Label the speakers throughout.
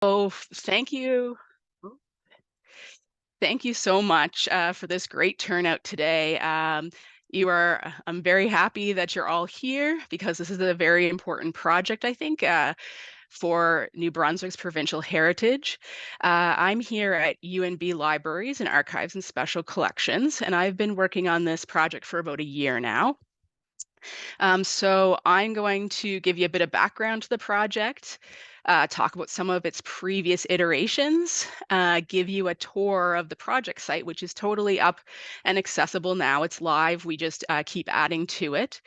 Speaker 1: Oh, thank you. Thank you so much for this great turnout today. I'm very happy that you're all here because this is a very important project, I think, for New Brunswick's provincial heritage. I'm here at UNB Libraries and Archives and Special Collections, and I've been working on this project for about a year now. So I'm going to give you a bit of background to the project, talk about some of its previous iterations, give you a tour of the project site, which is totally up and accessible now. It's live. We just keep adding to it.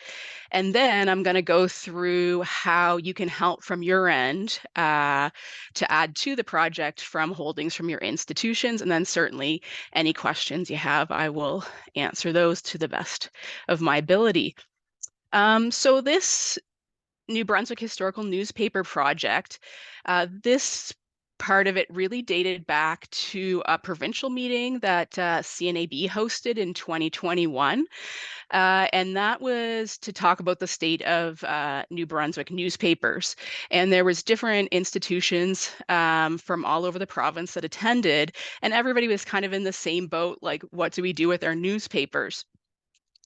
Speaker 1: And then I'm going to go through how you can help from your end to add to the project from holdings from your institutions. And then certainly any questions you have, I will answer those to the best of my ability. So this New Brunswick Historical Newspaper Project, this part of it really dated back to a provincial meeting that CNAB hosted in 2021. And that was to talk about the state of New Brunswick newspapers. And there was different institutions from all over the province that attended, and everybody was kind of in the same boat, like, what do we do with our newspapers?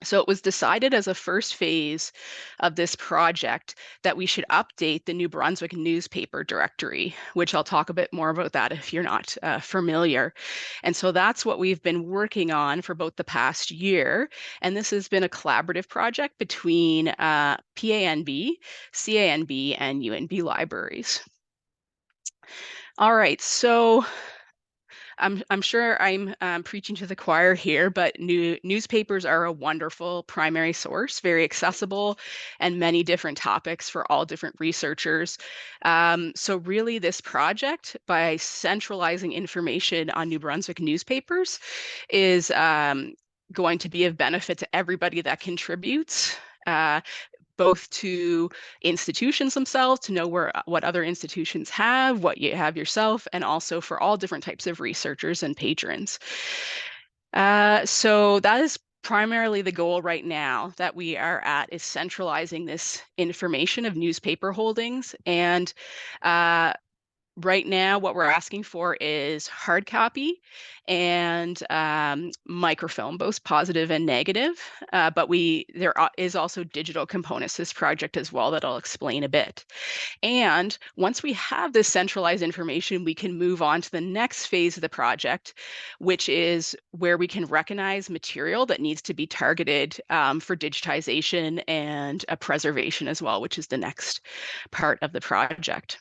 Speaker 1: So it was decided as a first phase of this project that we should update the New Brunswick newspaper directory, which I'll talk a bit more about that if you're not familiar. And so that's what we've been working on for about the past year. And this has been a collaborative project between PANB, CANB, and UNB libraries. All right, so I'm sure I'm preaching to the choir here, but newspapers are a wonderful primary source, very accessible, and many different topics for all different researchers. So really this project, by centralizing information on New Brunswick newspapers, is going to be of benefit to everybody that contributes. Both to institutions themselves, to know what other institutions have, what you have yourself, and also for all different types of researchers and patrons. So that is primarily the goal right now that we are at, is centralizing this information of newspaper holdings. And right now, what we're asking for is hard copy and microfilm, both positive and negative. But there is also digital components to this project as well that I'll explain a bit. And once we have this centralized information, we can move on to the next phase of the project, which is where we can recognize material that needs to be targeted for digitization and preservation as well, which is the next part of the project.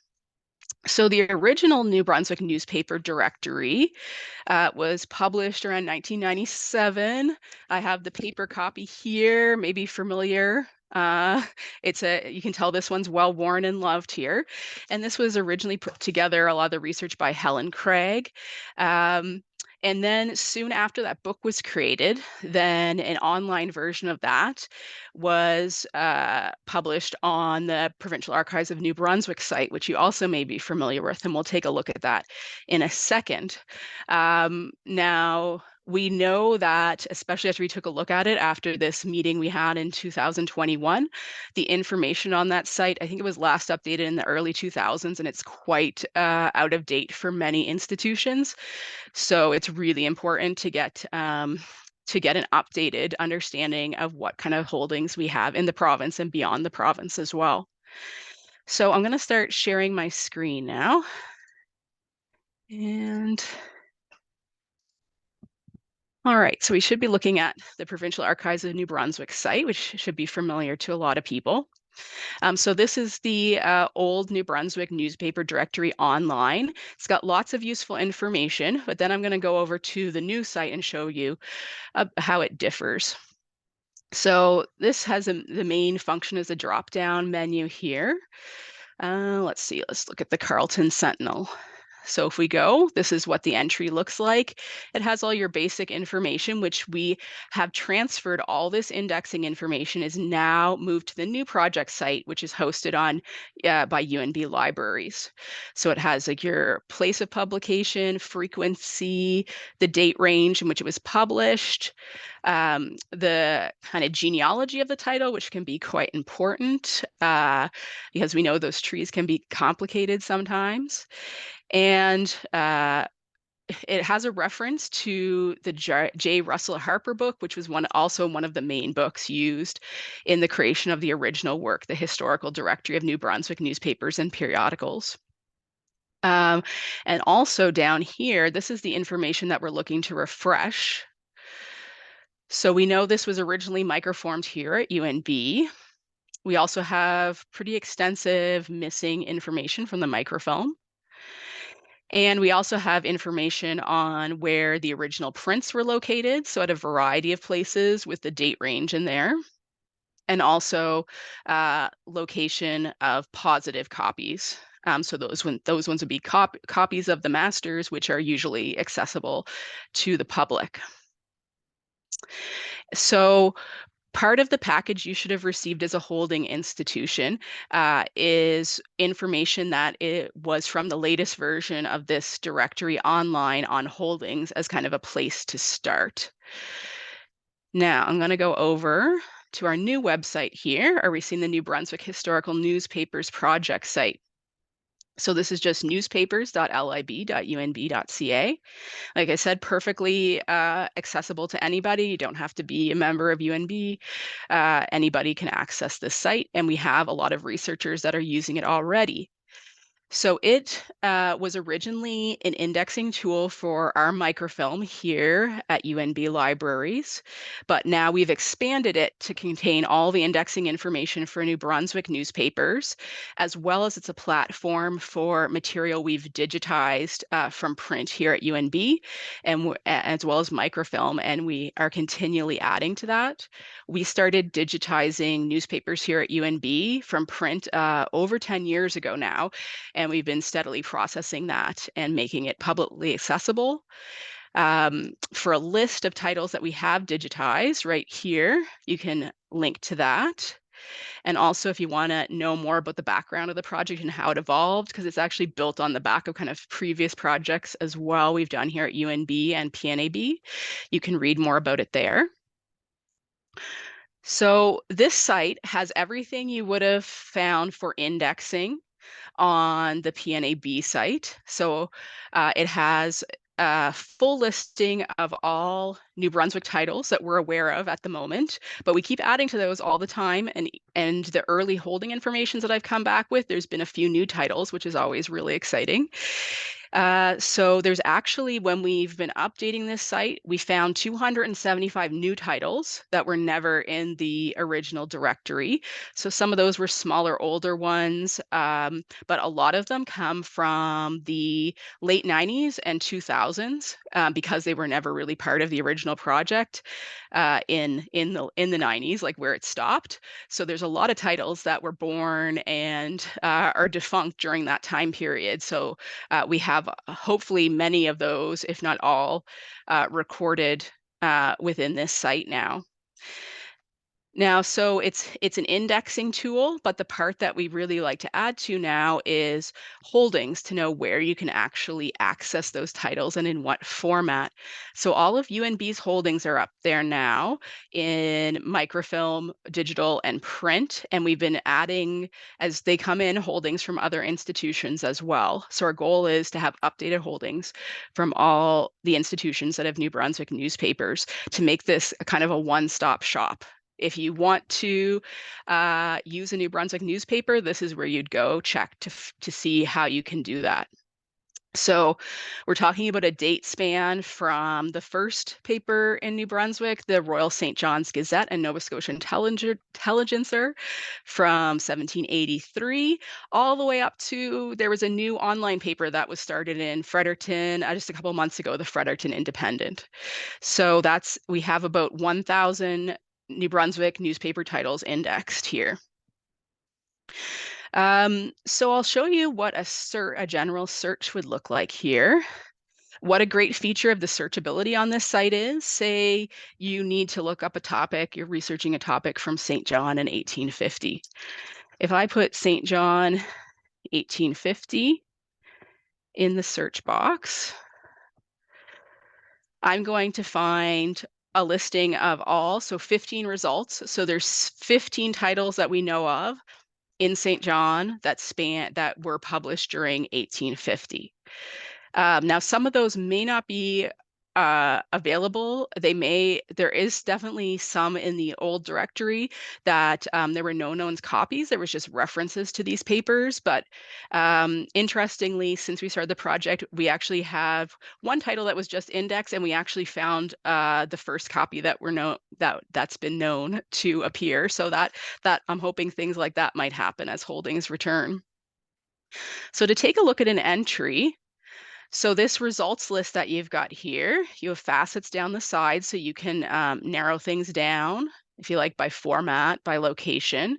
Speaker 1: So the original New Brunswick newspaper directory was published around 1997. I have the paper copy here, maybe familiar. You can tell this one's well worn and loved here. And this was originally put together, a lot of the research by Helen Craig. And then soon after that book was created, then an online version of that was published on the Provincial Archives of New Brunswick site, which you also may be familiar with, and we'll take a look at that in a second. Now, we know that, especially after we took a look at it after this meeting we had in 2021, the information on that site, I think it was last updated in the early 2000s, and it's quite out of date for many institutions. So it's really important to get an updated understanding of what kind of holdings we have in the province and beyond the province as well. So I'm going to start sharing my screen now. And all right, so we should be looking at the Provincial Archives of New Brunswick site, which should be familiar to a lot of people. So this is the old New Brunswick newspaper directory online. It's got lots of useful information, but then I'm going to go over to the new site and show you how it differs. So this has the main function as a drop-down menu here. Let's see, let's look at the Carleton Sentinel. So if we go, this is what the entry looks like. It has all your basic information, which we have transferred. All this indexing information is now moved to the new project site, which is hosted on by UNB libraries. So it has like your place of publication, frequency, the date range in which it was published, the kind of genealogy of the title, which can be quite important because we know those trees can be complicated sometimes. And it has a reference to the J. Russell Harper book, which was also one of the main books used in the creation of the original work, the Historical Directory of New Brunswick Newspapers and Periodicals. Um, and also down here, this is the information that we're looking to refresh. So we know this was originally microformed here at UNB. We also have pretty extensive missing information from the microfilm. And we also have information on where the original prints were located, so at a variety of places with the date range in there, and also location of positive copies. So those ones would be copies of the masters, which are usually accessible to the public. So part of the package you should have received as a holding institution is information that it was from the latest version of this directory online on holdings as kind of a place to start. Now I'm going to go over to our new website here. Are we seeing the New Brunswick Historical Newspapers Project site? So this is just newspapers.lib.unb.ca. Like I said, perfectly accessible to anybody. You don't have to be a member of UNB. Anybody can access this site, and we have a lot of researchers that are using it already. So it was originally an indexing tool for our microfilm here at UNB Libraries, but now we've expanded it to contain all the indexing information for New Brunswick newspapers, as well as it's a platform for material we've digitized from print here at UNB, and as well as microfilm, and we are continually adding to that. We started digitizing newspapers here at UNB from print over 10 years ago now, and we've been steadily processing that and making it publicly accessible. For a list of titles that we have digitized right here, you can link to that. And also, if you want to know more about the background of the project and how it evolved, because it's actually built on the back of kind of previous projects as well we've done here at UNB and PNAB, you can read more about it there. So this site has everything you would have found for indexing on the PNAB site. So it has a full listing of all New Brunswick titles that we're aware of at the moment, but we keep adding to those all the time. And the early holding information that I've come back with, there's been a few new titles, which is always really exciting. So there's actually, when we've been updating this site, we found 275 new titles that were never in the original directory. So some of those were smaller, older ones, but a lot of them come from the late 90s and 2000s because they were never really part of the original project in the 90s, like where it stopped. So there's a lot of titles that were born and are defunct during that time period. So we have hopefully many of those, if not all, recorded within this site now. Now, so it's an indexing tool, but the part that we really like to add to now is holdings to know where you can actually access those titles and in what format. So all of UNB's holdings are up there now in microfilm, digital, and print, and we've been adding, as they come in, holdings from other institutions as well. So our goal is to have updated holdings from all the institutions that have New Brunswick newspapers to make this a kind of a one-stop shop. If you want to use a New Brunswick newspaper, this is where you'd go check to see how you can do that. So we're talking about a date span from the first paper in New Brunswick, the Royal St. John's Gazette and Nova Scotia Intelligencer from 1783, all the way up to, there was a new online paper that was started in Fredericton just a couple months ago, the Fredericton Independent. So we have about 1,000 New Brunswick newspaper titles indexed here. So I'll show you what a general search would look like here. What a great feature of the searchability on this site is. Say you need to look up a topic, you're researching a topic from St. John in 1850. If I put St. John 1850 in the search box, I'm going to find a listing of all, so 15 results. So there's 15 titles that we know of in St. John that were published during 1850. Now, some of those may not be available. There is definitely some in the old directory that there were no known copies. There was just references to these papers. But interestingly, since we started the project, we actually have one title that was just indexed, and we actually found the first copy that's been known to appear. So that I'm hoping things like that might happen as holdings return. So to take a look at an entry, so this results list that you've got here, you have facets down the side so you can narrow things down, if you like, by format, by location.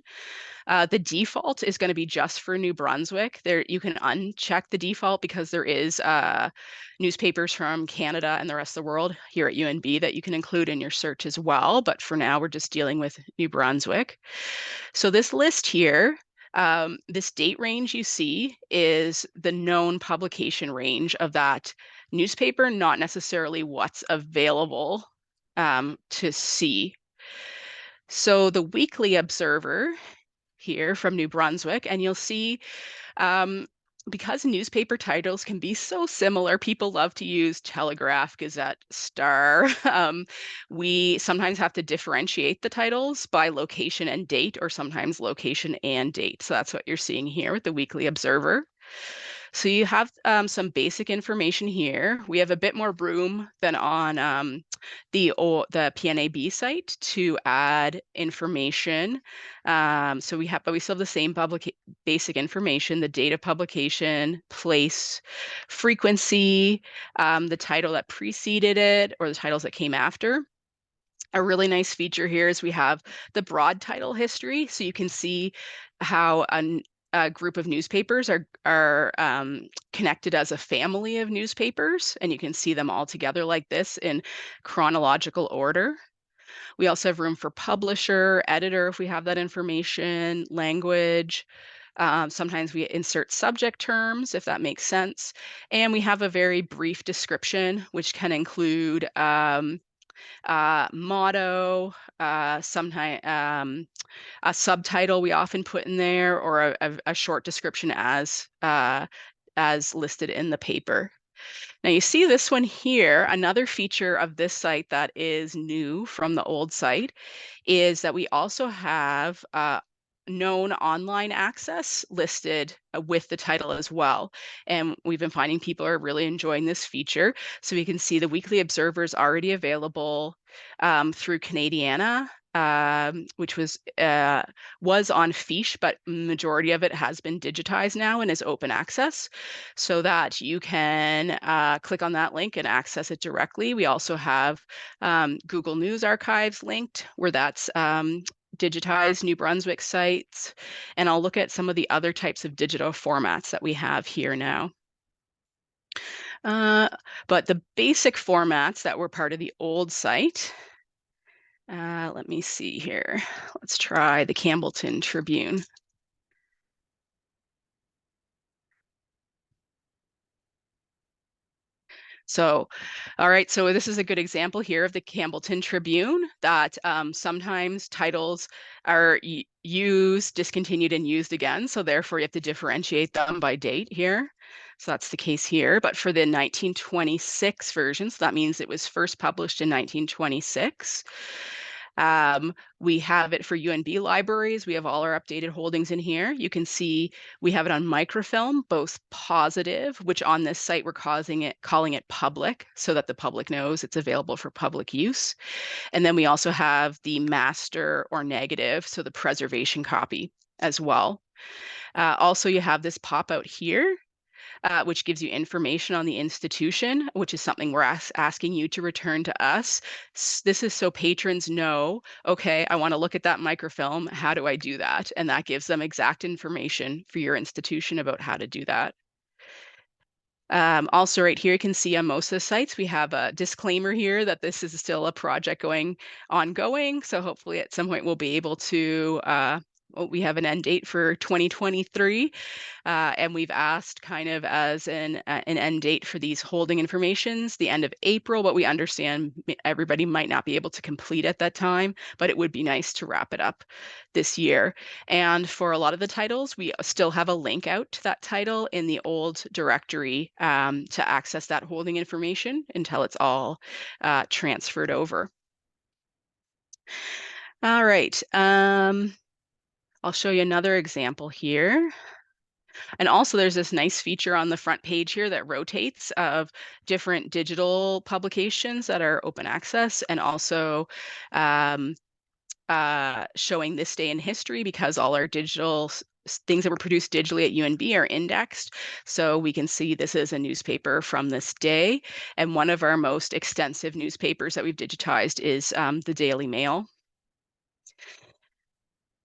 Speaker 1: The default is going to be just for New Brunswick. There, you can uncheck the default because there is newspapers from Canada and the rest of the world here at UNB that you can include in your search as well. But for now, we're just dealing with New Brunswick. So this list here, this date range you see is the known publication range of that newspaper, not necessarily what's available to see. So the Weekly Observer here from New Brunswick, and you'll see because newspaper titles can be so similar, people love to use Telegraph, Gazette, Star. We sometimes have to differentiate the titles by location and date, or sometimes location and date. So that's what you're seeing here with the Weekly Observer. So you have some basic information here. We have a bit more room than on the PNAB site to add information. So we still have the same basic information: the date of publication, place, frequency, the title that preceded it, or the titles that came after. A really nice feature here is we have the broad title history, so you can see how a group of newspapers are connected as a family of newspapers, and you can see them all together like this in chronological order. We also have room for publisher, editor, if we have that information, language. Sometimes we insert subject terms, if that makes sense. And we have a very brief description, which can include motto, sometimes a subtitle we often put in there, or a short description as listed in the paper. Now you see this one here. Another feature of this site that is new from the old site is that we also have known online access listed with the title as well. And we've been finding people are really enjoying this feature. So we can see the Weekly Observer is already available through Canadiana, which was on Fiche, but majority of it has been digitized now and is open access, so that you can click on that link and access it directly. We also have Google News Archives linked, where that's digitized New Brunswick sites. And I'll look at some of the other types of digital formats that we have here now. But the basic formats that were part of the old site, let me see here. Let's try the Campbellton Tribune. So, all right, so this is a good example here of the Campbellton Tribune, that sometimes titles are used, discontinued, and used again. So therefore you have to differentiate them by date here. So that's the case here. But for the 1926 version, so that means it was first published in 1926. We have it for UNB libraries. We have all our updated holdings in here. You can see we have it on microfilm, both positive, which on this site we're calling it public, so that the public knows it's available for public use. And then we also have the master or negative, so the preservation copy as well. Also, you have this pop out here, which gives you information on the institution, which is something we're asking you to return to us. This is so patrons know, okay, I want to look at that microfilm. How do I do that? And that gives them exact information for your institution about how to do that. Also right here, you can see on most of the sites, we have a disclaimer here that this is still a project ongoing. So hopefully at some point we'll be able to we have an end date for 2023. And we've asked kind of as an end date for these holding informations, the end of April, but we understand everybody might not be able to complete at that time, but it would be nice to wrap it up this year. And for a lot of the titles, we still have a link out to that title in the old directory to access that holding information until it's all transferred over. All right. I'll show you another example here. And also there's this nice feature on the front page here that rotates of different digital publications that are open access, and also um, showing this day in history, because all our digital things that were produced digitally at UNB are indexed. So we can see this is a newspaper from this day. And one of our most extensive newspapers that we've digitized is the Daily Mail.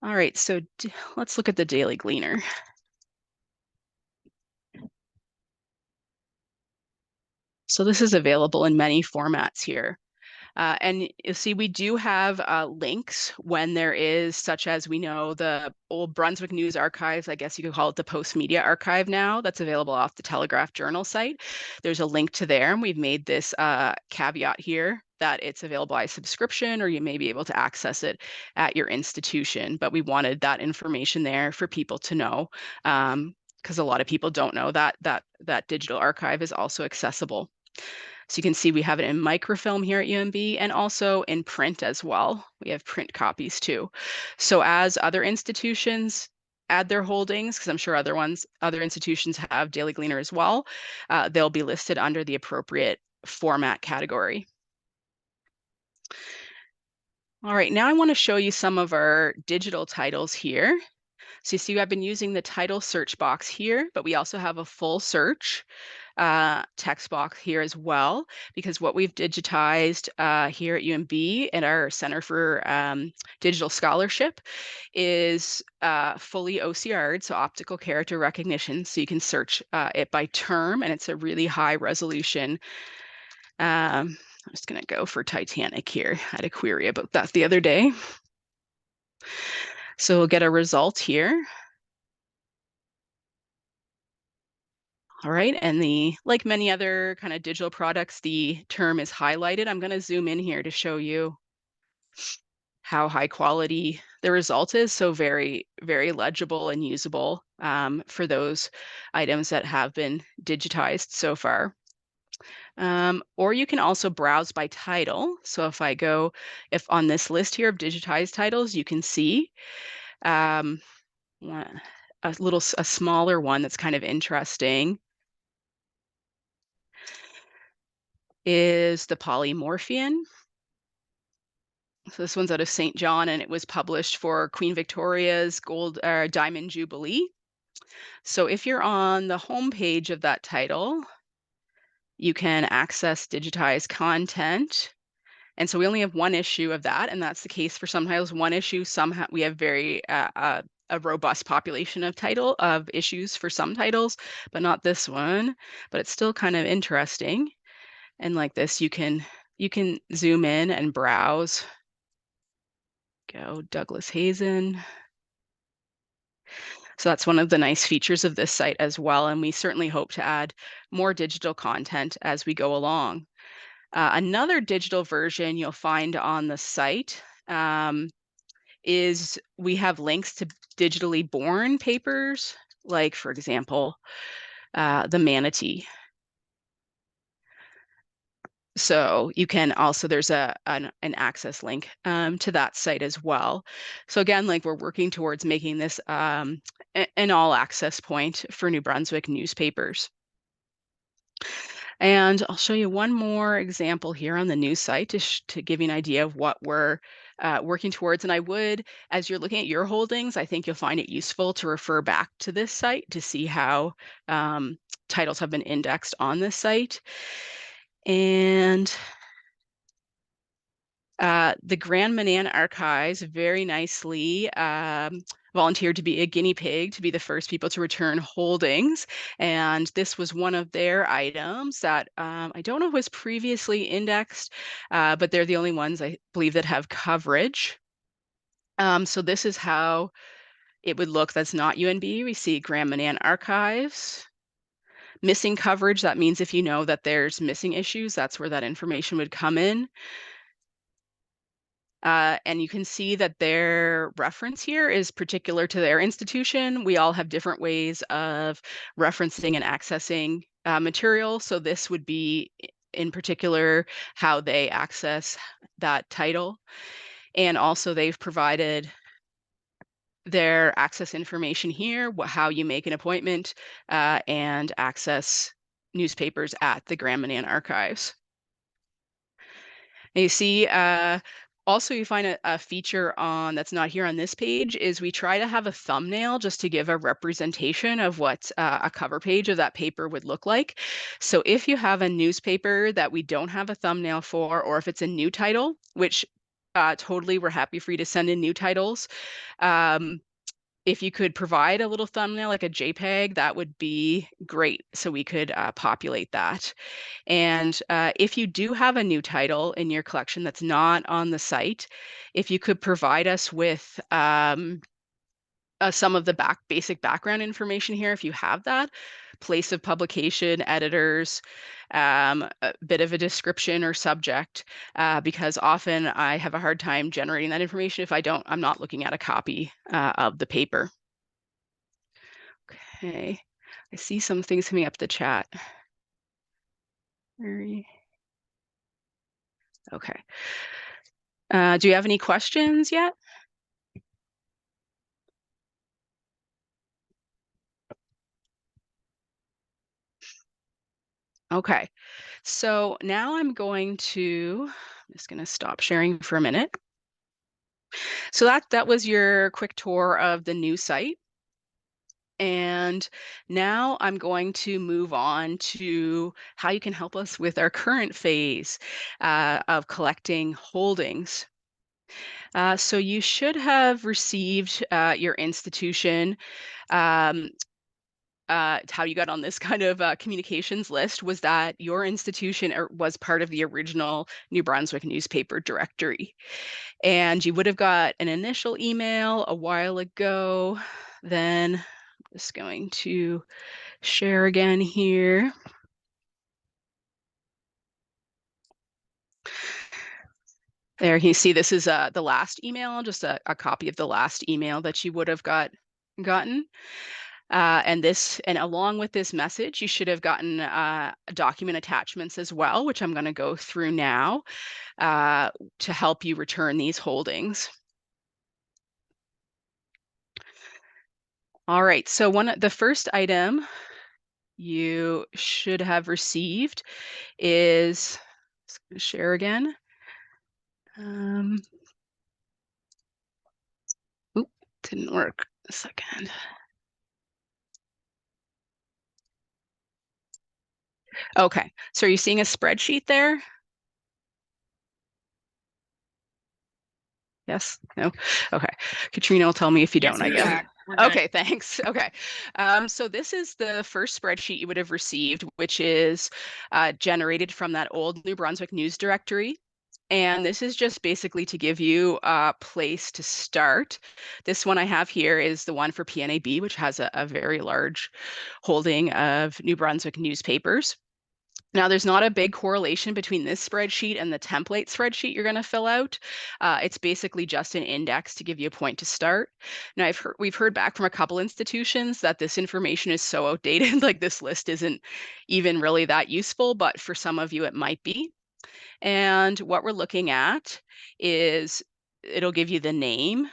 Speaker 1: All right, so let's look at the Daily Gleaner. So this is available in many formats here. And you see, we do have links when there is, such as we know the old Brunswick News Archives, I guess you could call it the Post Media Archive now, that's available off the Telegraph Journal site. There's a link to there, and we've made this caveat here that it's available by subscription, or you may be able to access it at your institution. But we wanted that information there for people to know, because a lot of people don't know that that digital archive is also accessible. So you can see we have it in microfilm here at UNB, and also in print as well. We have print copies too. So as other institutions add their holdings, because I'm sure other institutions have Daily Gleaner as well, they'll be listed under the appropriate format category. All right, now I want to show you some of our digital titles here. So you see I've been using the title search box here, but we also have a full search text box here as well, because what we've digitized here at UNB and our Center for Digital Scholarship is fully OCR'd, so optical character recognition. So you can search it by term, and it's a really high resolution. I'm just going to go for Titanic here. I had a query about that the other day. So we'll get a result here. All right, and like many other kind of digital products, the term is highlighted. I'm going to zoom in here to show you how high quality the result is. So very, very legible and usable for those items that have been digitized so far. Or you can also browse by title. So if on this list here of digitized titles, you can see a smaller one that's kind of interesting is the Polymorphian. So this one's out of St. John, and it was published for Queen Victoria's Diamond Jubilee. So if you're on the home page of that title, you can access digitized content. And so we only have one issue of that, and that's the case for some titles. One issue, we have very a robust population of issues for some titles, but not this one. But it's still kind of interesting. And like this, you can zoom in and browse. Go Douglas Hazen. So that's one of the nice features of this site as well. And we certainly hope to add more digital content as we go along. Another digital version you'll find on the site is we have links to digitally born papers, like, for example, the manatee. So you can also, there's an access link to that site as well. So again, like, we're working towards making this an all access point for New Brunswick newspapers. And I'll show you one more example here on the news site to give you an idea of what we're working towards. And I would, as you're looking at your holdings, I think you'll find it useful to refer back to this site to see how titles have been indexed on this site. And the Grand Manan Archives very nicely volunteered to be a guinea pig to be the first people to return holdings. And this was one of their items that I don't know was previously indexed, but they're the only ones I believe that have coverage. So this is how it would look that's not UNB. We see Grand Manan Archives. Missing coverage, that means if you know that there's missing issues, that's where that information would come in. And you can see that their reference here is particular to their institution. We all have different ways of referencing and accessing material. So this would be in particular how they access that title. And also they've provided their access information here, how you make an appointment and access newspapers at the Grand Manan Archives. And you see, also you find a feature on that's not here on this page is we try to have a thumbnail just to give a representation of what a cover page of that paper would look like. So if you have a newspaper that we don't have a thumbnail for, or if it's a new title, which totally we're happy for you to send in new titles. If you could provide a little thumbnail like a JPEG, that would be great. So we could populate that. And if you do have a new title in your collection that's not on the site, if you could provide us with some of the basic background information here, if you have that, place of publication, editors, a bit of a description or subject, because often I have a hard time generating that information if I'm not looking at a copy of the paper. Okay, I see some things coming up the chat. Okay. Do you have any questions yet? Okay, so now I'm just going to stop sharing for a minute. So that was your quick tour of the new site. And now I'm going to move on to how you can help us with our current phase of collecting holdings. So you should have received your institution. How you got on this kind of communications list was that your institution was part of the original New Brunswick newspaper directory. And you would have got an initial email a while ago. Then I'm just going to share again here. There you see this is the last email, just a copy of the last email that you would have gotten. And along with this message, you should have gotten document attachments as well, which I'm going to go through now to help you return these holdings. All right, so the first item you should have received is, let's share again. Oop, didn't work. A second. Okay, so are you seeing a spreadsheet there? Yes? No? Okay. Katrina will tell me if you don't, I guess. Okay, thanks. Okay. So this is the first spreadsheet you would have received, which is generated from that old New Brunswick news directory. And this is just basically to give you a place to start. This one I have here is the one for PNAB, which has a very large holding of New Brunswick newspapers. Now, there's not a big correlation between this spreadsheet and the template spreadsheet you're going to fill out. It's basically just an index to give you a point to start. Now, we've heard back from a couple institutions that this information is so outdated, like this list isn't even really that useful, but for some of you it might be. And what we're looking at is it'll give you the name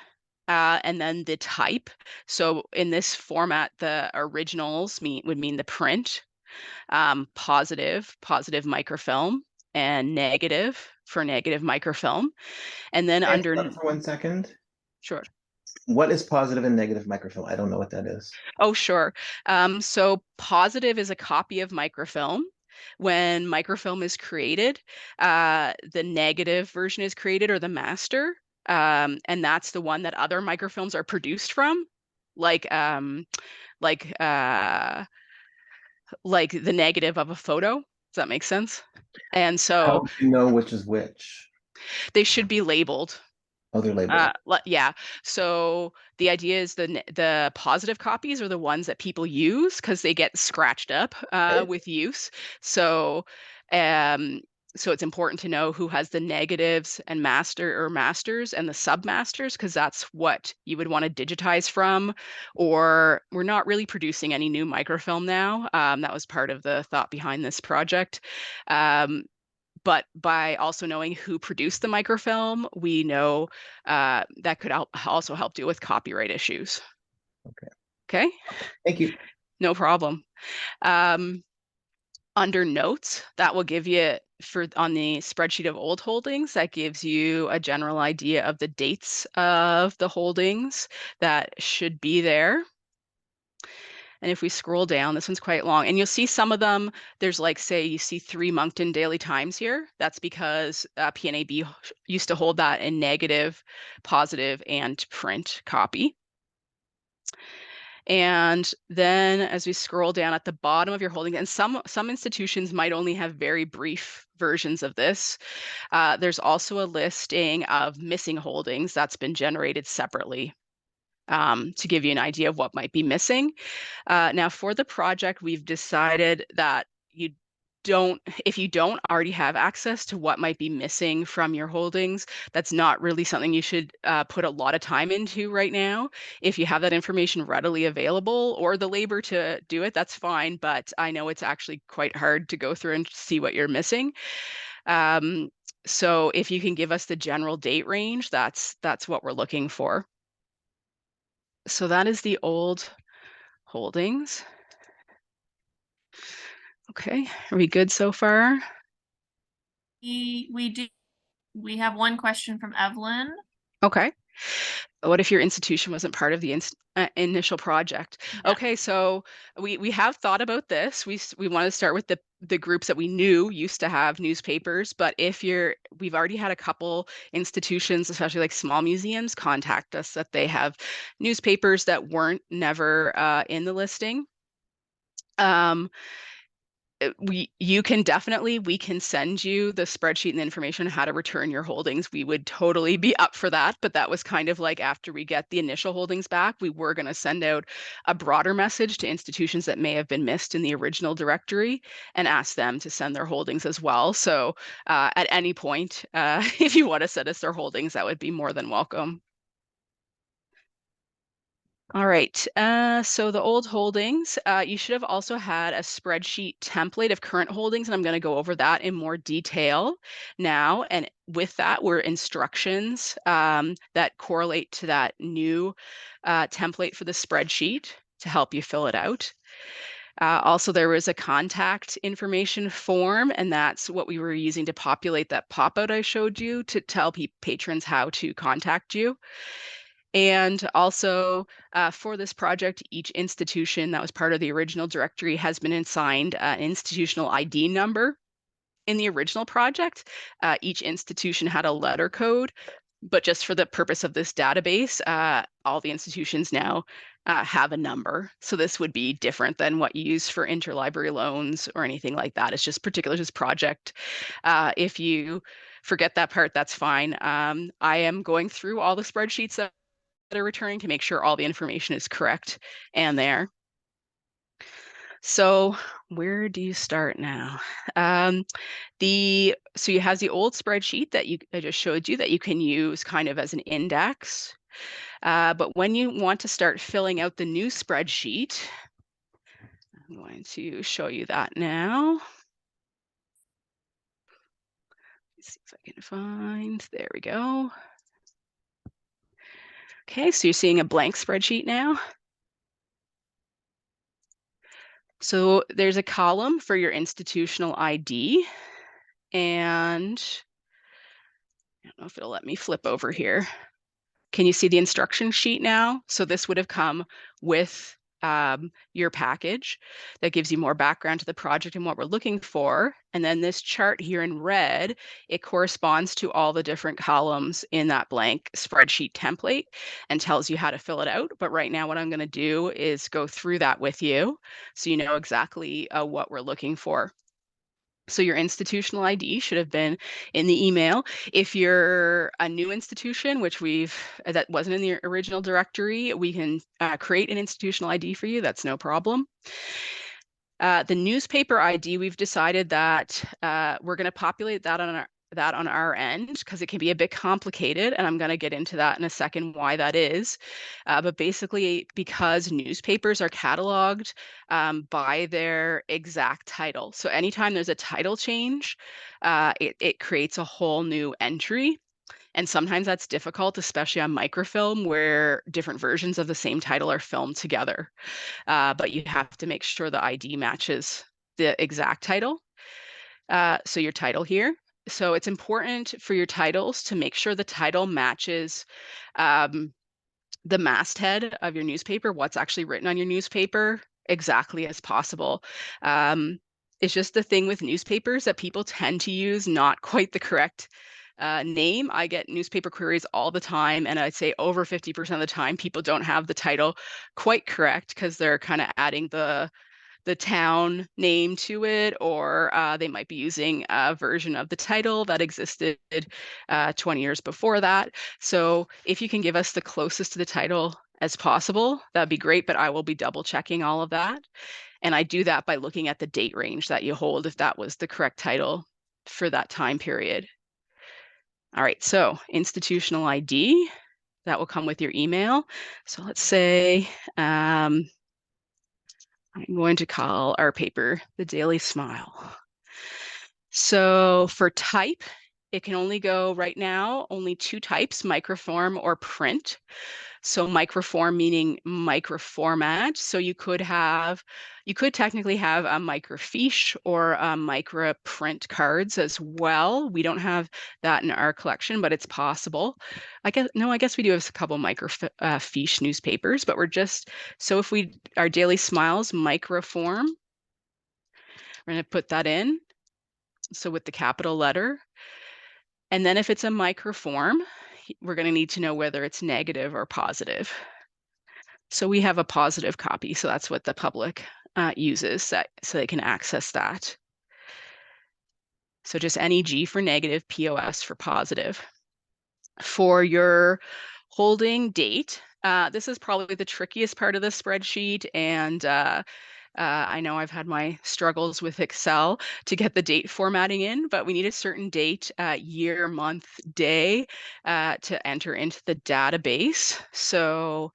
Speaker 1: and then the type. So in this format, the originals would mean the print. Positive microfilm, and negative for negative microfilm. And then
Speaker 2: for 1 second.
Speaker 1: Sure.
Speaker 2: What is positive and negative microfilm? I don't know what that is.
Speaker 1: Oh, sure. So positive is a copy of microfilm. When microfilm is created, the negative version is created, or the master, and that's the one that other microfilms are produced from, like the negative of a photo. Does that make sense? And so
Speaker 2: how do you know which is which?
Speaker 1: they should be labeled.
Speaker 2: Oh, they're labeled.
Speaker 1: Yeah. So the idea is the positive copies are the ones that people use because they get scratched up
Speaker 2: Okay.
Speaker 1: with use. So um, so it's important to know who has the negatives and masters and the submasters because that's what you would want to digitize from. Or we're not really producing any new microfilm now. That was part of the thought behind this project. Um, but by also knowing who produced the microfilm, we know that could also help deal with copyright issues.
Speaker 2: Okay.
Speaker 1: Okay,
Speaker 2: Thank you.
Speaker 1: no problem. Um, Under notes, that will give you for on the spreadsheet of old holdings, that gives you a general idea of the dates of the holdings that should be there. And if we scroll down, this one's quite long, and you'll see some of them. There's like, say, you see 3 Moncton Daily Times here. That's because PNAB used to hold that in negative, positive, and print copy. And then as we scroll down at the bottom of your holdings, and some institutions might only have very brief versions of this. There's also a listing of missing holdings that's been generated separately to give you an idea of what might be missing. Now, for the project, we've decided that if you don't already have access to what might be missing from your holdings, that's not really something you should put a lot of time into right now. If you have that information readily available or the labor to do it, that's fine. But I know it's actually quite hard to go through and see what you're missing. Um, so if you can give us the general date range, that's what we're looking for. So that is the old holdings. Okay, are we good so far?
Speaker 3: We have one question from Evelyn.
Speaker 1: Okay. What if your institution wasn't part of the initial project?
Speaker 3: Yeah.
Speaker 1: Okay, so we have thought about this. We want to start with the groups that we knew used to have newspapers, but if we've already had a couple institutions, especially like small museums, contact us that they have newspapers that weren't never in the listing. We can send you the spreadsheet and the information on how to return your holdings. We would totally be up for that, but that was kind of like after we get the initial holdings back, we were going to send out a broader message to institutions that may have been missed in the original directory and ask them to send their holdings as well. So at any point, if you want to send us their holdings, that would be more than welcome. All right, so the old holdings, you should have also had a spreadsheet template of current holdings, and I'm going to go over that in more detail now. And with that were instructions that correlate to that new template for the spreadsheet to help you fill it out. Also, there was a contact information form, and that's what we were using to populate that pop-out I showed you to tell patrons how to contact you. And also for this project, each institution that was part of the original directory has been assigned an institutional ID number. In the original project, each institution had a letter code, but just for the purpose of this database, all the institutions now have a number. So this would be different than what you use for interlibrary loans or anything like that. It's just particular to this project. If you forget that part, that's fine. I am going through all the spreadsheets that are returning to make sure all the information is correct and there. So where do you start now? So you have the old spreadsheet that I just showed you that you can use kind of as an index. But when you want to start filling out the new spreadsheet, I'm going to show you that now. Let's see if I can find, there we go. Okay, so you're seeing a blank spreadsheet now. So there's a column for your institutional ID, and I don't know if it'll let me flip over here. Can you see the instruction sheet now? So this would have come with your package that gives you more background to the project and what we're looking for. And then this chart here in red, it corresponds to all the different columns in that blank spreadsheet template and tells you how to fill it out. But right now what I'm going to do is go through that with you so you know exactly what we're looking for. So your institutional ID should have been in the email. If you're a new institution, which that wasn't in the original directory, we can create an institutional ID for you. That's no problem. The newspaper ID, we've decided that we're going to populate that on our end because it can be a bit complicated, and I'm going to get into that in a second why that is. But basically, because newspapers are cataloged by their exact title. So anytime there's a title change, it creates a whole new entry. And sometimes that's difficult, especially on microfilm where different versions of the same title are filmed together. But you have to make sure the ID matches the exact title. So your title here. So it's important for your titles to make sure the title matches the masthead of your newspaper, what's actually written on your newspaper, exactly as possible. It's just the thing with newspapers that people tend to use not quite the correct name. I get newspaper queries all the time, and I'd say over 50% of the time, people don't have the title quite correct because they're kind of adding the town name to it, or they might be using a version of the title that existed 20 years before that. So if you can give us the closest to the title as possible, that'd be great, but I will be double checking all of that. And I do that by looking at the date range that you hold, if that was the correct title for that time period. All right, so institutional ID, that will come with your email. So let's say, I'm going to call our paper the Daily Smile. So for type, it can only go right now, only 2 types, microform or print. So microform meaning microformat. So you could technically have a microfiche or a microprint cards as well. We don't have that in our collection, but it's possible. I guess we do have a couple microfiche newspapers, but so if our Daily Smiles microform, we're going to put that in. So with the capital letter. And then if it's a microform, we're going to need to know whether it's negative or positive. So we have a positive copy. So that's what the public uses, so they can access that. So just NEG for negative, POS for positive. For your holding date, this is probably the trickiest part of the spreadsheet, and I know I've had my struggles with Excel to get the date formatting in, but we need a certain date, year, month, day to enter into the database. So,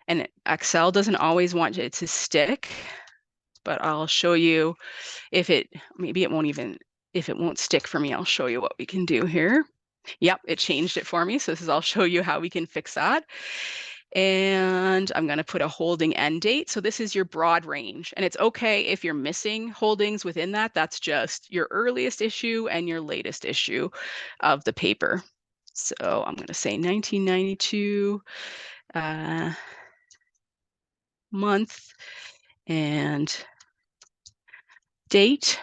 Speaker 1: and Excel doesn't always want it to stick, but I'll show you if it won't stick for me, I'll show you what we can do here. Yep, it changed it for me. So I'll show you how we can fix that. And I'm going to put a holding end date. So this is your broad range, and it's okay if you're missing holdings within that. That's just your earliest issue and your latest issue of the paper. So I'm going to say 1992 month and date.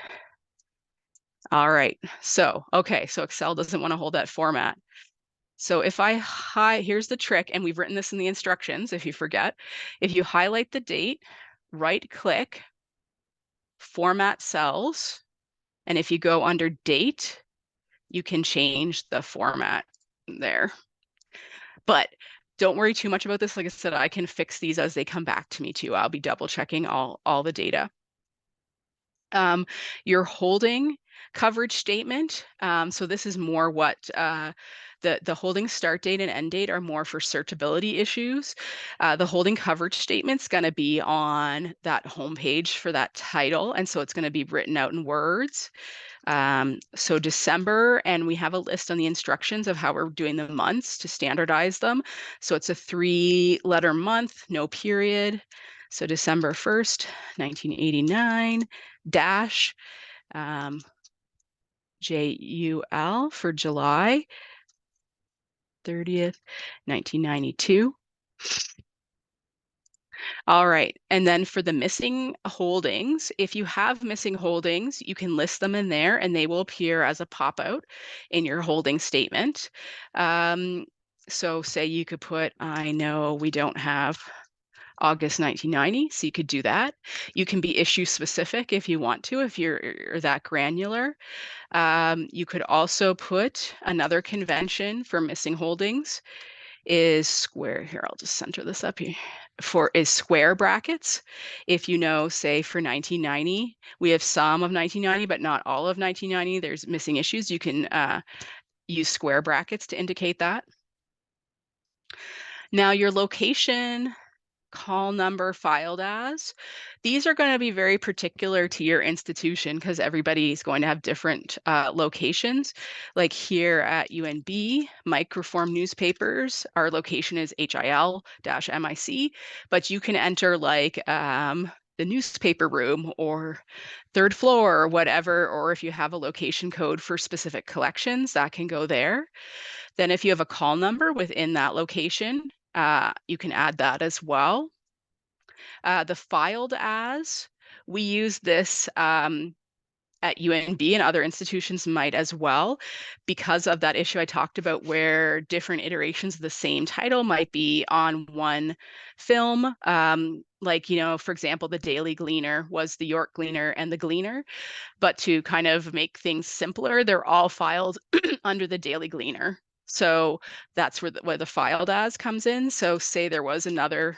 Speaker 1: All right. So Excel doesn't want to hold that format. So if here's the trick, and we've written this in the instructions if you forget. If you highlight the date, right click, format cells, and if you go under date, you can change the format there. But don't worry too much about this. Like I said, I can fix these as they come back to me too. I'll be double checking all the data. Your holding coverage statement. So this is more what the holding start date and end date are more for searchability issues. The holding coverage statement's going to be on that homepage for that title, and so it's going to be written out in words. So December, and we have a list on the instructions of how we're doing the months to standardize them. So it's a 3-letter month, no period. So December 1st, 1989, dash JUL for July 30th, 1992. All right, and then for the missing holdings, if you have missing holdings, you can list them in there and they will appear as a pop-out in your holding statement. So say you could put, I know we don't have August 1990, so you could do that. You can be issue specific if you want to, if you're that granular. You could also put another convention for missing holdings is square. Here, I'll just center this up here. Is square brackets. If you know, say for 1990, we have some of 1990, but not all of 1990. There's missing issues. You can use square brackets to indicate that. Now your location, call number, filed as, these are going to be very particular to your institution because everybody's going to have different locations. Like here at UNB, Microform Newspapers, our location is HIL-MIC, but you can enter like the newspaper room or third floor or whatever, or if you have a location code for specific collections, that can go there. Then if you have a call number within that location, you can add that as well. The filed as, we use this at UNB, and other institutions might as well, because of that issue I talked about where different iterations of the same title might be on one film. Like, for example, the Daily Gleaner was the York Gleaner and the Gleaner, but to kind of make things simpler, they're all filed under the Daily Gleaner. So that's where the filed as comes in. So say there was another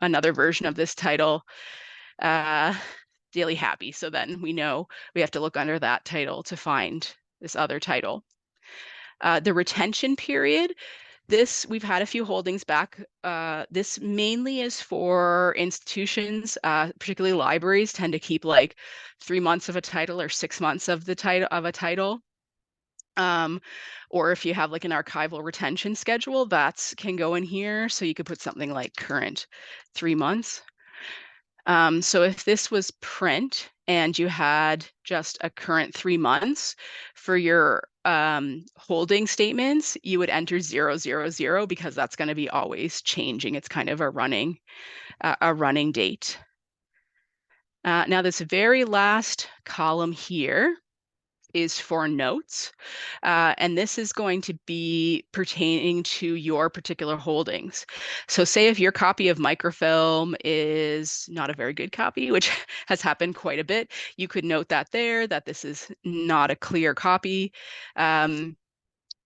Speaker 1: version of this title, Daily Happy. So then we know we have to look under that title to find this other title. The retention period, we've had a few holdings back. This mainly is for institutions, particularly libraries tend to keep like 3 months of a title or 6 months of the title of a title. Or if you have like an archival retention schedule, that can go in here. So you could put something like current 3 months. So if this was print and you had just a current 3 months for your holding statements, you would enter 000 because that's going to be always changing. It's kind of a running date. Now this very last column here is for notes. And this is going to be pertaining to your particular holdings. So say if your copy of microfilm is not a very good copy, which has happened quite a bit, you could note that there, that this is not a clear copy.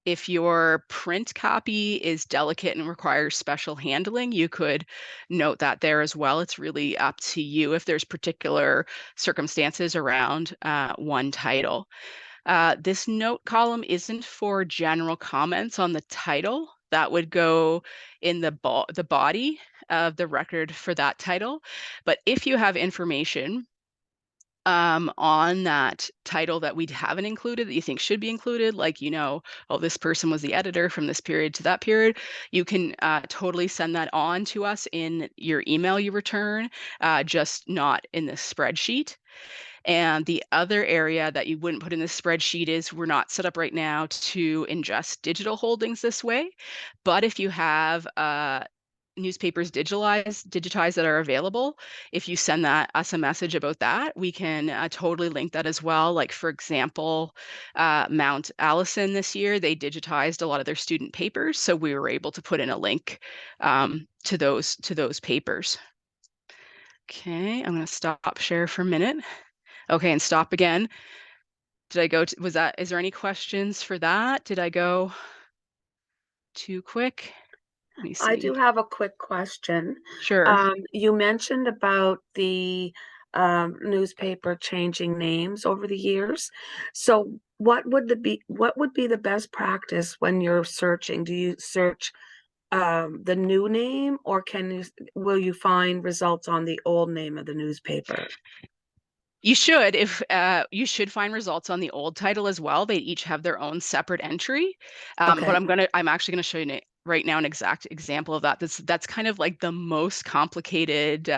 Speaker 1: If your print copy is delicate and requires special handling, you could note that there as well. It's really up to you if there's particular circumstances around one title. This note column isn't for general comments on the title. That would go in the body of the record for that title. But if you have information on that title that we haven't included that you think should be included, like, oh, this person was the editor from this period to that period, you can totally send that on to us in your email you return, just not in this spreadsheet. And the other area that you wouldn't put in this spreadsheet is we're not set up right now to ingest digital holdings this way. But if you have newspapers digitized that are available, if you send us a message about that, we can totally link that as well. Like, for example, Mount Allison this year, they digitized a lot of their student papers. So we were able to put in a link to those papers. Okay, I'm going to stop share for a minute. Okay, and stop again. Did I go to, is there any questions for that? Did I go too quick? Let me see.
Speaker 4: I do have a quick question.
Speaker 1: Sure.
Speaker 4: You mentioned about the newspaper changing names over the years. So what would be the best practice when you're searching? Do you search the new name, or will you find results on the old name of the newspaper?
Speaker 1: You should find results on the old title as well. They each have their own separate entry.
Speaker 4: Okay.
Speaker 1: But I'm actually gonna show you right now an exact example of that. That's kind of like the most complicated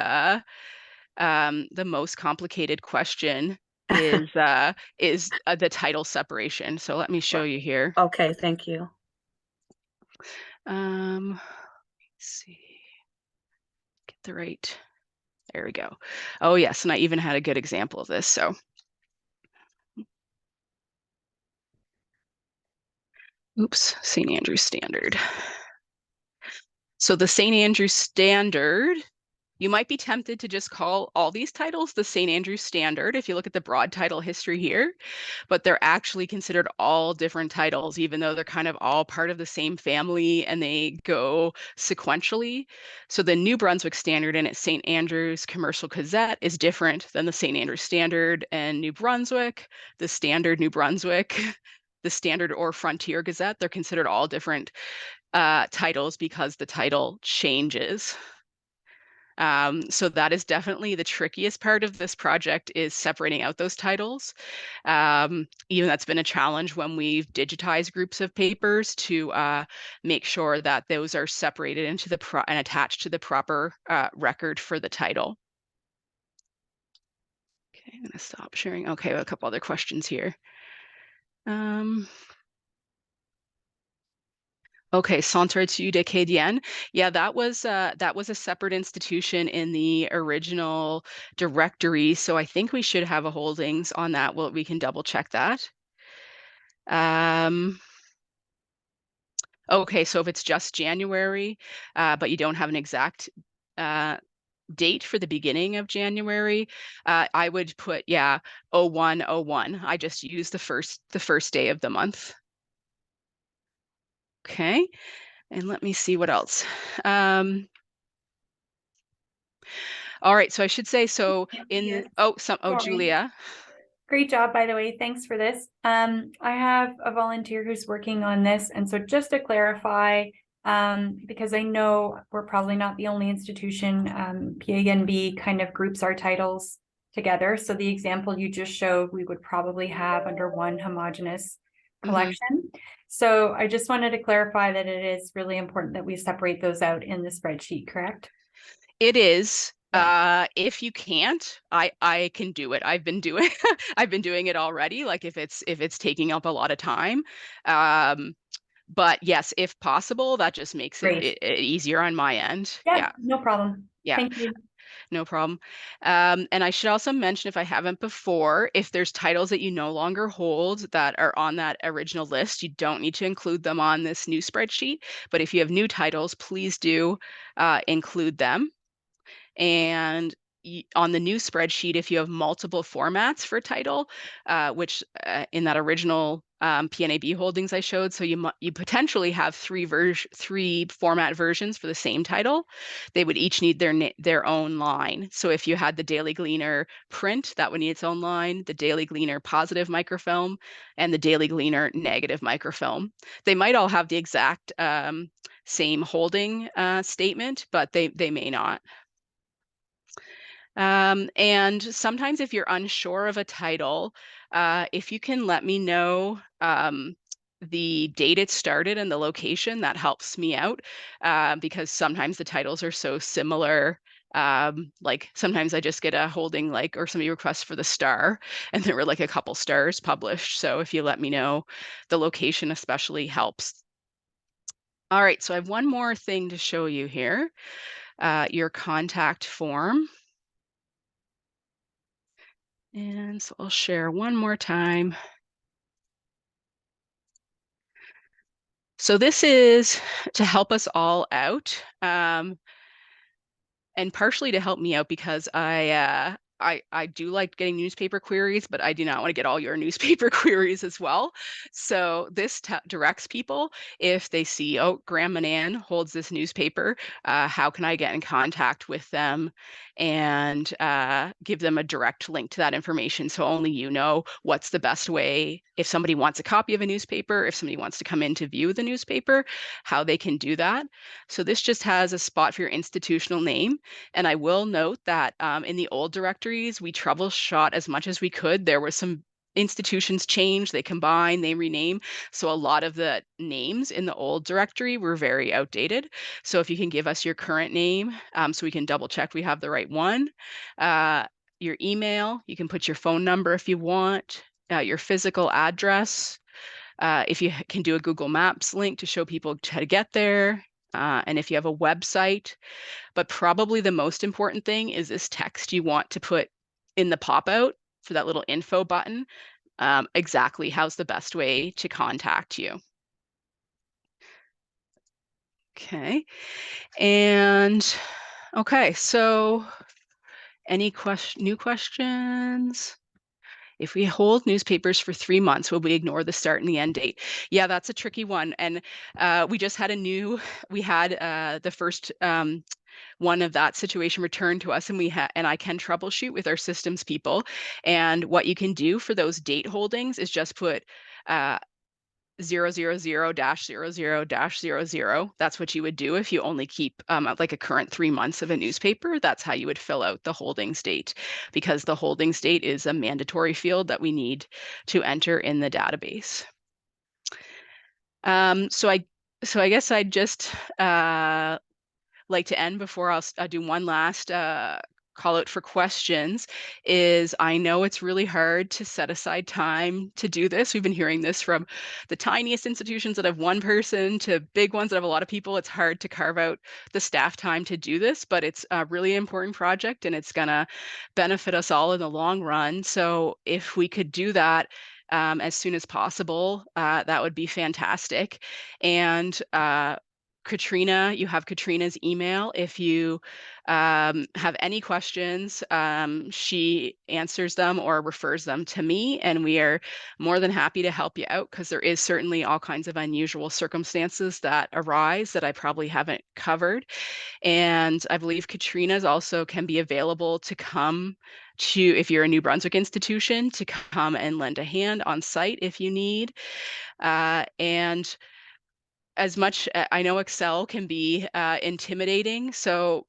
Speaker 1: question is the title separation. So let me show you here.
Speaker 4: Okay, thank you.
Speaker 1: Let's see. Get the right. There we go. Oh yes, and I even had a good example of this. So oops, St. Andrews Standard. So the St. Andrews Standard You might be tempted to just call all these titles the St. Andrews Standard if you look at the broad title history here, but they're actually considered all different titles, even though they're kind of all part of the same family and they go sequentially. So the New Brunswick Standard in its St. Andrews Commercial Gazette is different than the St. Andrews Standard and New Brunswick, the Standard New Brunswick, the Standard or Frontier Gazette. They're considered all different titles because the title changes. So that is definitely the trickiest part of this project, is separating out those titles. Even that's been a challenge when we've digitized groups of papers to make sure that those are separated into and attached to the proper record for the title. Okay, I'm gonna stop sharing. Okay, I have a couple other questions here. Okay, Centre d'études acadiennes. Yeah, that was a separate institution in the original directory, so I think we should have a holdings on that. Well, we can double check that. Okay, so if it's just January, but you don't have an exact date for the beginning of January, I would put 0101. I just use the first day of the month. Okay. And let me see what else. All right, so I should say, so
Speaker 5: Yes.
Speaker 1: Julia.
Speaker 5: Great job, by the way. Thanks for this. I have a volunteer who's working on this. And so just to clarify, because I know we're probably not the only institution, PANB kind of groups our titles together. So the example you just showed, we would probably have under one homogeneous collection. So I just wanted to clarify that it is really important that we separate those out in the spreadsheet, correct?
Speaker 1: It is. If you can't, I can do it. I've been doing it already, like if it's taking up a lot of time. But yes, if possible, that just makes it easier on my end.
Speaker 5: Yeah, no problem.
Speaker 1: Yeah.
Speaker 5: Thank you.
Speaker 1: No problem. And I should also mention, if I haven't before, if there's titles that you no longer hold that are on that original list, you don't need to include them on this new spreadsheet. But if you have new titles, please do include them. And on the new spreadsheet, if you have multiple formats for title, which in that original PNAB holdings I showed, so you potentially have three format versions for the same title. They would each need their own line. So if you had the Daily Gleaner print, that would need its own line, the Daily Gleaner positive microfilm, and the Daily Gleaner negative microfilm. They might all have the exact same holding statement, but they may not. And sometimes if you're unsure of a title, if you can let me know the date it started and the location, that helps me out, because sometimes the titles are so similar. Like sometimes I just get a holding, like, or somebody requests for the star, and there were like a couple stars published. So if you let me know the location, especially helps. All right, so I have one more thing to show you here, your contact form. And so I'll share one more time. So this is to help us all out, and partially to help me out because I do like getting newspaper queries, but I do not want to get all your newspaper queries as well. So this directs people, if they see, oh, Graham Manan holds this newspaper, how can I get in contact with them and give them a direct link to that information, so only you know what's the best way, if somebody wants a copy of a newspaper, if somebody wants to come in to view the newspaper, how they can do that. So this just has a spot for your institutional name. And I will note that in the old directories, we troubleshot as much as we could. There were some institutions change, they combine, they rename. So a lot of the names in the old directory were very outdated. So if you can give us your current name, so we can double check we have the right one, your email, you can put your phone number if you want, your physical address, if you can do a Google Maps link to show people how to get there, and if you have a website. But probably the most important thing is this text you want to put in the pop-out for that little info button, exactly how's the best way to contact you. Okay, and Okay, so any new questions? If we hold newspapers for 3 months, will we ignore the start and the end date? Yeah, that's a tricky one. And we just had the first one of that situation returned to us, and and I can troubleshoot with our systems people. And what you can do for those date holdings is just put 000-00-00. That's what you would do if you only keep like a current 3 months of a newspaper. That's how you would fill out the holdings date, because the holdings date is a mandatory field that we need to enter in the database. So I guess I'd just like to end before I'll do one last call out for questions. Is I know it's really hard to set aside time to do this. We've been hearing this from the tiniest institutions that have one person to big ones that have a lot of people. It's hard to carve out the staff time to do this, but it's a really important project and it's gonna benefit us all in the long run. So if we could do that as soon as possible, that would be fantastic. And Katrina, you have Katrina's email. If you have any questions, she answers them or refers them to me, and we are more than happy to help you out, because there is certainly all kinds of unusual circumstances that arise that I probably haven't covered. And I believe Katrina's also can be available to come to, if you're a New Brunswick institution, to come and lend a hand on site if you need. And as much, I know Excel can be intimidating. So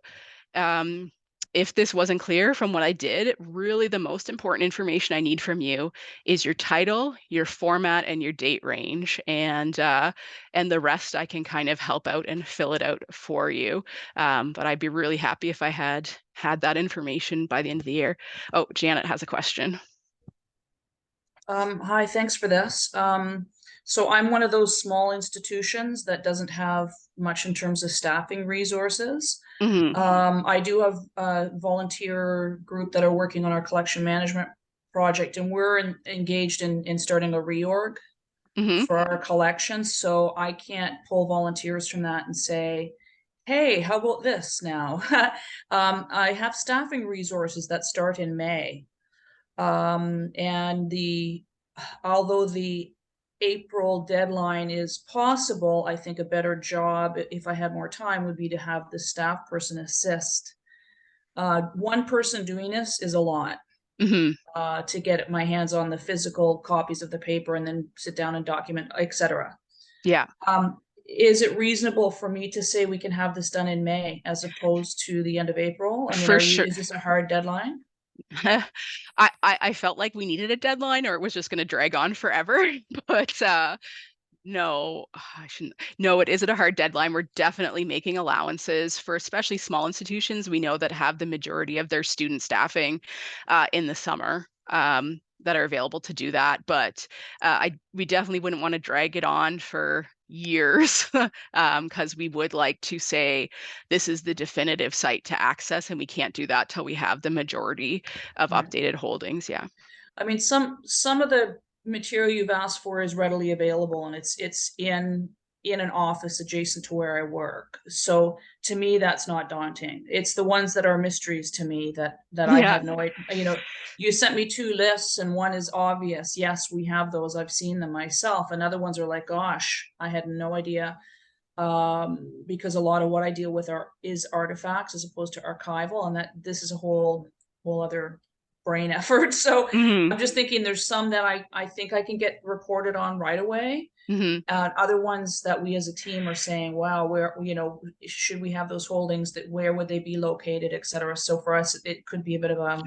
Speaker 1: if this wasn't clear from what I did, really the most important information I need from you is your title, your format, and your date range. And the rest I can kind of help out and fill it out for you. But I'd be really happy if I had that information by the end of the year. Oh, Janet has a question.
Speaker 6: Hi, thanks for this. So I'm one of those small institutions that doesn't have much in terms of staffing resources.
Speaker 1: Mm-hmm.
Speaker 6: I do have a volunteer group that are working on our collection management project, and we're engaged in starting a reorg
Speaker 1: Mm-hmm.
Speaker 6: for our collections. So I can't pull volunteers from that and say, hey, how about this now? I have staffing resources that start in May. And although the April deadline is possible, I think a better job, if I had more time, would be to have the staff person assist. One person doing this is a lot.
Speaker 1: Mm-hmm.
Speaker 6: To get my hands on the physical copies of the paper and then sit down and document, etc.
Speaker 1: Yeah.
Speaker 6: Is it reasonable for me to say we can have this done in May as opposed to the end of April? I mean,
Speaker 1: For sure.
Speaker 6: is this a hard deadline?
Speaker 1: I felt like we needed a deadline, or it was just going to drag on forever. But no, I shouldn't. No, it isn't a hard deadline. We're definitely making allowances for especially small institutions we know that have the majority of their student staffing in the summer, that are available to do that. But we definitely wouldn't want to drag it on for years, because we would like to say this is the definitive site to access, and we can't do that till we have the majority of updated holdings. Yeah.
Speaker 6: I mean, some of the material you've asked for is readily available, and it's in an office adjacent to where I work. So to me, that's not daunting. It's the ones that are mysteries to me that I have no idea. You know, you sent me 2 lists, and one is obvious. Yes, we have those. I've seen them myself. And other ones are like, gosh, I had no idea. Because a lot of what I deal with is artifacts as opposed to archival, and that this is a whole other brain effort. So I'm just thinking there's some that I think I can get reported on right away. Other ones that we as a team are saying, wow, where, you know, should we have those holdings, that where would they be located, etc. So for us, it could be a bit of a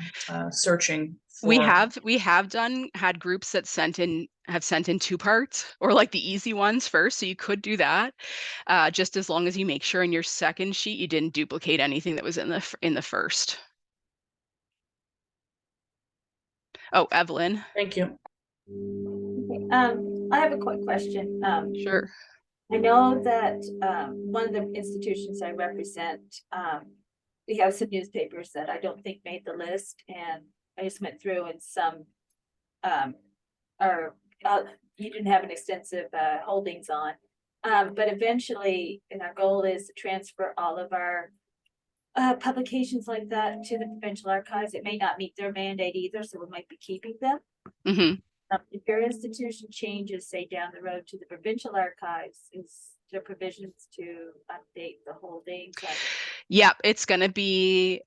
Speaker 6: searching.
Speaker 1: We have had groups that have sent in 2 parts, or like the easy ones first. So you could do that, just as long as you make sure in your second sheet you didn't duplicate anything that was in the first. Oh, Evelyn.
Speaker 6: Thank you.
Speaker 7: I have a quick question.
Speaker 1: Sure.
Speaker 7: I know that one of the institutions I represent, we have some newspapers that I don't think made the list, and I just went through, and some you didn't have an extensive holdings on, but eventually, and our goal is to transfer all of our publications like that to the provincial archives. It may not meet their mandate either, so we might be keeping them.
Speaker 1: Mhm.
Speaker 7: If your institution changes, say down the road to the provincial archives, is there provisions to update the holdings?
Speaker 1: Yep, it's gonna be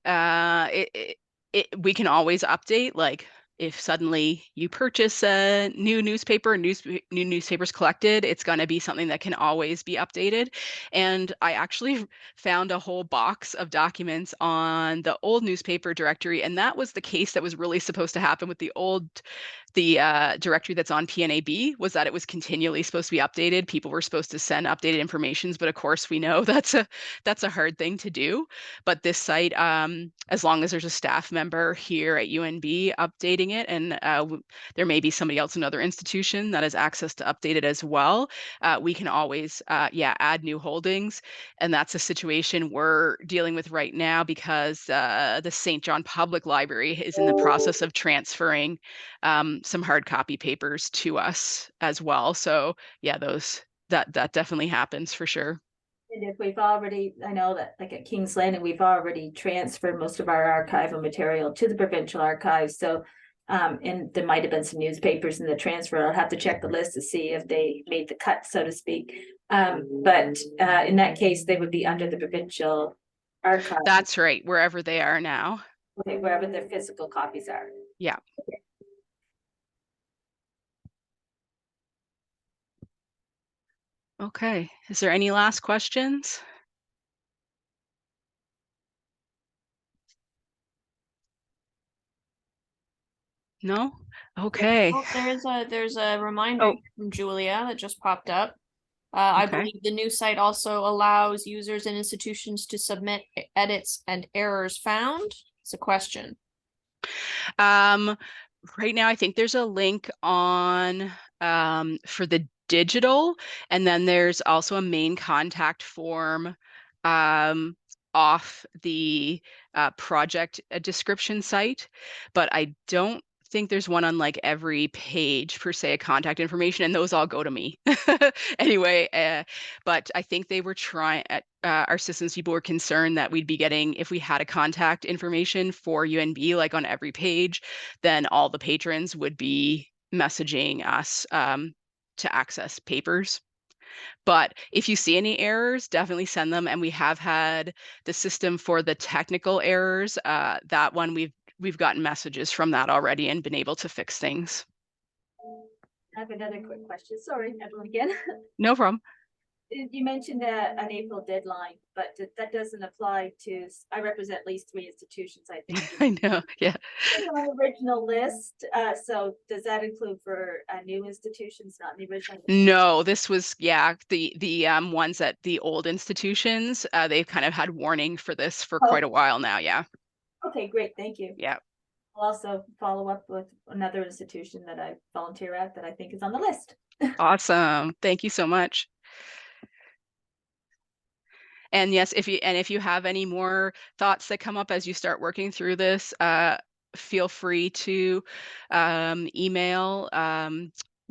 Speaker 1: we can always update, like if suddenly you purchase a new newspaper, new newspapers collected, it's gonna be something that can always be updated. And I actually found a whole box of documents on the old newspaper directory, and that was the case that was really supposed to happen with the directory that's on PNAB, was that it was continually supposed to be updated. People were supposed to send updated informations, but of course we know that's a hard thing to do. But this site, as long as there's a staff member here at UNB updating it, and there may be somebody else in another institution that has access to update it as well, we can always, add new holdings. And that's a situation we're dealing with right now because the St. John Public Library is in the process of transferring some hard copy papers to us as well. So yeah, that definitely happens for sure.
Speaker 7: And if we've already, I know that like at King's Landing, we've already transferred most of our archival material to the provincial archives. So, and there might have been some newspapers in the transfer. I'll have to check the list to see if they made the cut, so to speak. But in that case, they would be under the provincial archive.
Speaker 1: That's right, wherever they are now.
Speaker 7: Okay, wherever their physical copies are.
Speaker 1: Yeah.
Speaker 7: Okay.
Speaker 1: Okay, is there any last questions? No? Okay.
Speaker 3: Oh, there's a reminder from Julia that just popped up. I
Speaker 1: Okay.
Speaker 3: believe the new site also allows users and institutions to submit edits and errors found. It's a question.
Speaker 1: Right now, I think there's a link on for the digital, and then there's also a main contact form off the project description site, but I don't think there's one on like every page per se, contact information, and those all go to me anyway. But I think they were trying our systems people were concerned that we'd be getting, if we had a contact information for UNB like on every page, then all the patrons would be messaging us to access papers. But if you see any errors, definitely send them. And we have had the system for the technical errors. That one we've gotten messages from that already and been able to fix things.
Speaker 7: I have another quick question. Sorry, Evelyn again.
Speaker 1: No problem.
Speaker 7: You mentioned an April deadline, but that doesn't apply to, I represent at least 3 institutions, I think.
Speaker 1: I know, yeah.
Speaker 7: On the original list, so does that include for new institutions, not the original?
Speaker 1: No, this was, the ones at the old institutions, they've kind of had warning for this for quite a while now, yeah.
Speaker 7: Okay, great, thank you.
Speaker 1: Yeah.
Speaker 7: I'll also follow up with another institution that I volunteer at that I think is on the list.
Speaker 1: Awesome, thank you so much. And yes, if you have any more thoughts that come up as you start working through this, feel free to email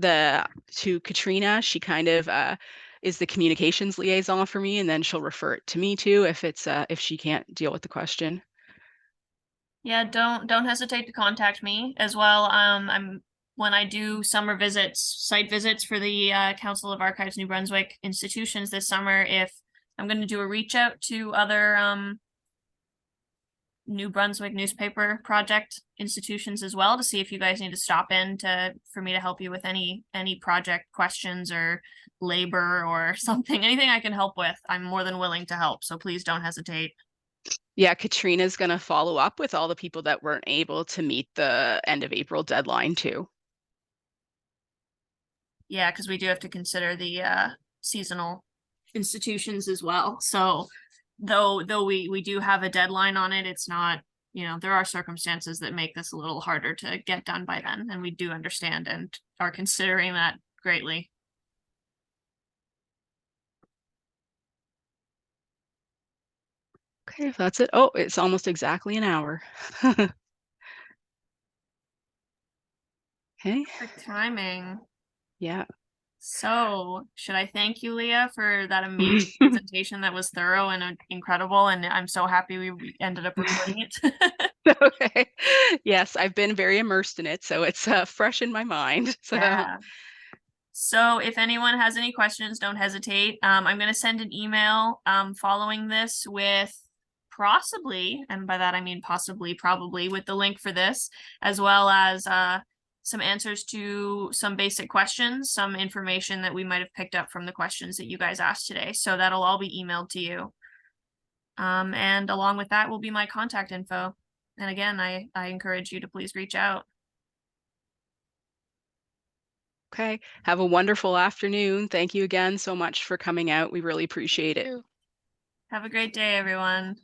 Speaker 1: to Katrina. She kind of is the communications liaison for me, and then she'll refer it to me too if she can't deal with the question.
Speaker 3: Yeah, don't hesitate to contact me as well. When I do summer visits, site visits for the Council of Archives New Brunswick institutions this summer, if I'm going to do a reach out to other New Brunswick Newspaper Project institutions as well to see if you guys need to stop in for me to help you with any project questions or labor or something, anything I can help with. I'm more than willing to help, so please don't hesitate.
Speaker 1: Yeah, Katrina's going to follow up with all the people that weren't able to meet the end of April deadline too.
Speaker 3: Yeah, because we do have to consider the seasonal institutions as well. So though we do have a deadline on it, it's not, there are circumstances that make this a little harder to get done by then, and we do understand and are considering that greatly.
Speaker 1: Okay, if that's it. Oh, it's almost exactly an hour. Okay.
Speaker 3: Good timing.
Speaker 1: Yeah.
Speaker 3: So, should I thank you, Leah, for that amazing presentation that was thorough and incredible, and I'm so happy we ended up recording it.
Speaker 1: Okay. Yes, I've been very immersed in it, so it's fresh in my mind. So
Speaker 3: Yeah. So if anyone has any questions, don't hesitate. I'm going to send an email following this with possibly, and by that I mean possibly, probably, with the link for this, as well as some answers to some basic questions, some information that we might have picked up from the questions that you guys asked today. So that'll all be emailed to you. And along with that will be my contact info. And again, I encourage you to please reach out.
Speaker 1: okay. Have a wonderful afternoon. Thank you again so much for coming out. We really appreciate it.
Speaker 3: Have a great day, everyone.